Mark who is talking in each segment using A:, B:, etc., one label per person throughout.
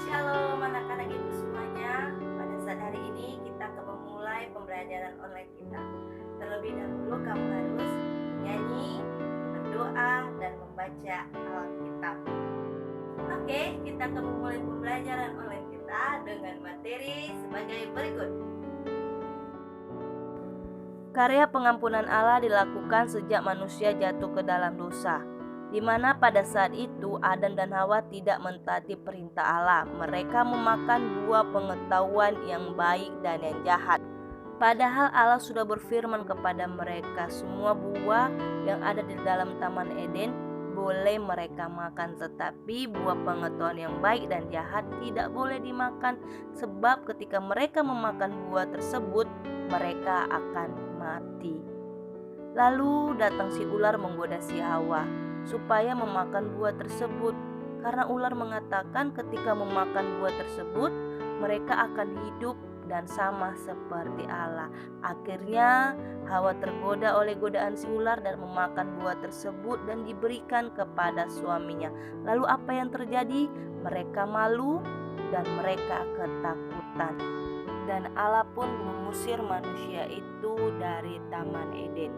A: Shalom anak-anak ibu semuanya. Pada saat hari ini kita akan memulai pembelajaran online kita. Terlebih dahulu kamu harus menyanyi, berdoa, dan membaca Alkitab. Oke, kita akan memulai pembelajaran online kita dengan materi sebagai berikut. Karya pengampunan Allah dilakukan sejak manusia jatuh ke dalam dosa, di mana pada saat itu Adam dan Hawa tidak mentaati perintah Allah. Mereka memakan buah pengetahuan yang baik dan yang jahat. Padahal Allah sudah berfirman kepada mereka, semua buah yang ada di dalam Taman Eden boleh mereka makan, tetapi buah pengetahuan yang baik dan jahat tidak boleh dimakan, sebab ketika mereka memakan buah tersebut, mereka akan mati. Lalu datang si ular menggoda si Hawa supaya memakan buah tersebut, karena ular mengatakan ketika memakan buah tersebut mereka akan hidup dan sama seperti Allah. Akhirnya Hawa tergoda oleh godaan si ular dan memakan buah tersebut dan diberikan kepada suaminya. Lalu apa yang terjadi? Mereka malu dan mereka ketakutan. Dan Allah pun mengusir manusia itu dari Taman Eden.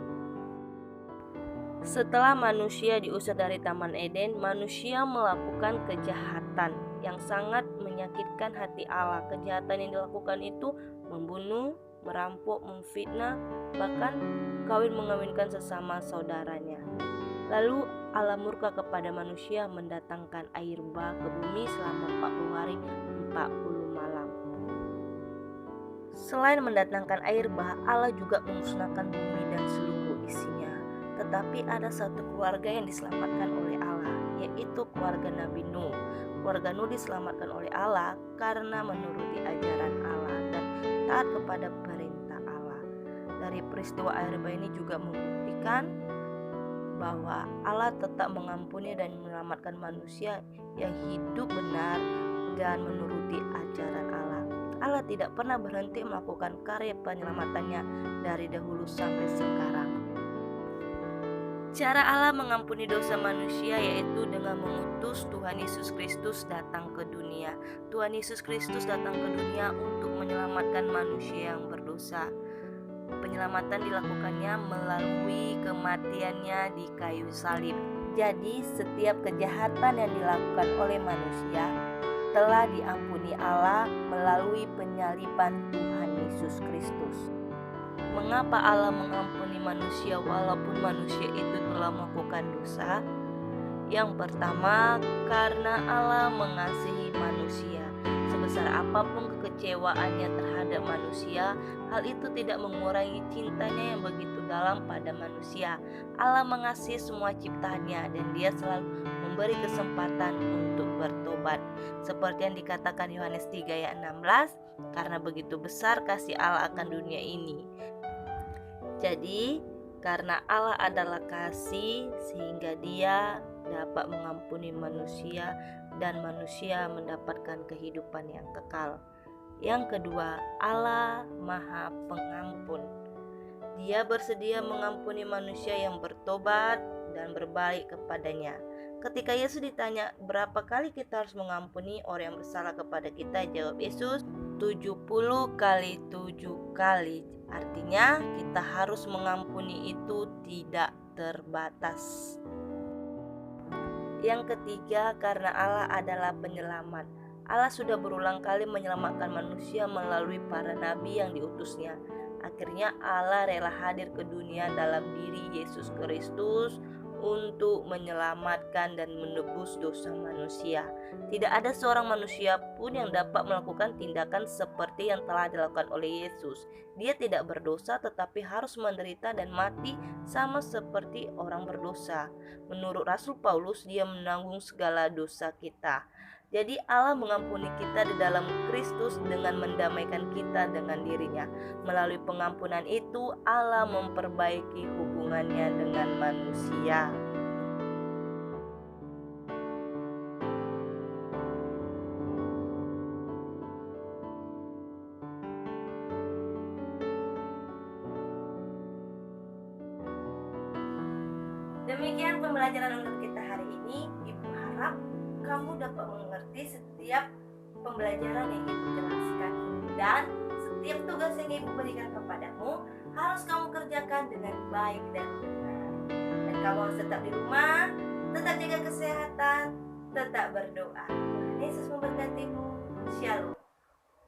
A: Setelah manusia diusir dari Taman Eden, manusia melakukan kejahatan yang sangat menyakitkan hati Allah. Kejahatan yang dilakukan itu membunuh, merampok, memfitnah, bahkan mengawinkan sesama saudaranya. Lalu Allah murka kepada manusia, mendatangkan air bah ke bumi selama 40 hari 40 malam. Selain mendatangkan air bah, Allah juga memusnahkan bumi dan seluruh isinya. Tetapi ada satu keluarga yang diselamatkan oleh Allah, yaitu keluarga Nabi Nuh. Keluarga Nuh diselamatkan oleh Allah karena menuruti ajaran Allah dan taat kepada perintah Allah. Dari peristiwa air bah ini juga membuktikan bahwa Allah tetap mengampuni dan menyelamatkan manusia yang hidup benar dan menuruti ajaran Allah. Allah tidak pernah berhenti melakukan karya penyelamatannya dari dahulu sampai sekarang. Cara Allah mengampuni dosa manusia yaitu dengan mengutus Tuhan Yesus Kristus datang ke dunia. Tuhan Yesus Kristus datang ke dunia untuk menyelamatkan manusia yang berdosa. Penyelamatan dilakukannya melalui kematiannya di kayu salib. Jadi setiap kejahatan yang dilakukan oleh manusia telah diampuni Allah melalui penyaliban Tuhan Yesus Kristus. Mengapa Allah mengampuni manusia walaupun manusia itu telah melakukan dosa? Yang pertama, karena Allah mengasihi manusia. Sebesar apapun kekecewaannya terhadap manusia, hal itu tidak mengurangi cintanya yang begitu dalam pada manusia. Allah mengasihi semua ciptaannya dan Dia selalu memberi kesempatan untuk bertobat. Seperti yang dikatakan Yohanes 3 ayat 16, karena begitu besar kasih Allah akan dunia ini. Jadi, karena Allah adalah kasih, sehingga Dia dapat mengampuni manusia dan manusia mendapatkan kehidupan yang kekal. Yang kedua, Allah Maha Pengampun. Dia bersedia mengampuni manusia yang bertobat dan berbalik kepadanya. Ketika Yesus ditanya berapa kali kita harus mengampuni orang yang bersalah kepada kita, jawab Yesus 70 kali 7 kali. Artinya kita harus mengampuni itu tidak terbatas. Yang ketiga, karena Allah adalah penyelamat. Allah sudah berulang kali menyelamatkan manusia melalui para nabi yang diutusnya. Akhirnya Allah rela hadir ke dunia dalam diri Yesus Kristus untuk menyelamatkan dan menebus dosa manusia. Tidak ada seorang manusia pun yang dapat melakukan tindakan seperti yang telah dilakukan oleh Yesus. Dia tidak berdosa tetapi harus menderita dan mati sama seperti orang berdosa. Menurut Rasul Paulus, dia menanggung segala dosa kita. Jadi Allah mengampuni kita di dalam Kristus dengan mendamaikan kita dengan dirinya. Melalui pengampunan itu Allah memperbaiki hubungannya dengan manusia. Demikian pembelajaran untuk kita hari ini. Ibu harap kamu dapat mengerti setiap pembelajaran yang ibu jelaskan, dan setiap tugas yang ibu berikan kepadamu harus kamu kerjakan dengan baik dan benar. Dan kamu harus tetap di rumah, tetap jaga kesehatan, tetap berdoa. Tuhan Yesus memberkatimu. Shalom.